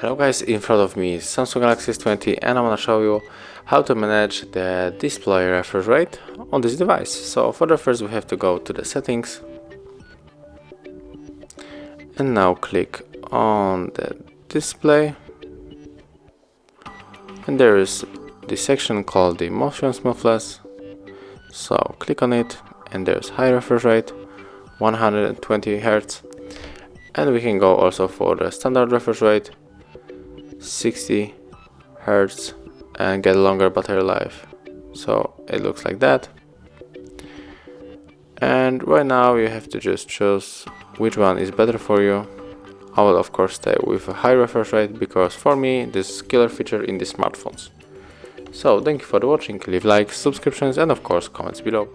Hello guys, in front of me is Samsung Galaxy S20 and I want to show you how to manage the display refresh rate on this device. So for the first we have to go to the settings and now click on the display, and there is this section called the motion smoothness. So click on it and there's high refresh rate 120 Hz, and we can go also for the standard refresh rate 60 Hz and get longer battery life. So it looks like that, and right now you have to just choose which one is better for you. I will of course stay with a high refresh rate because for me this is a killer feature in the smartphones. So thank you for watching, leave likes, subscriptions and of course comments below.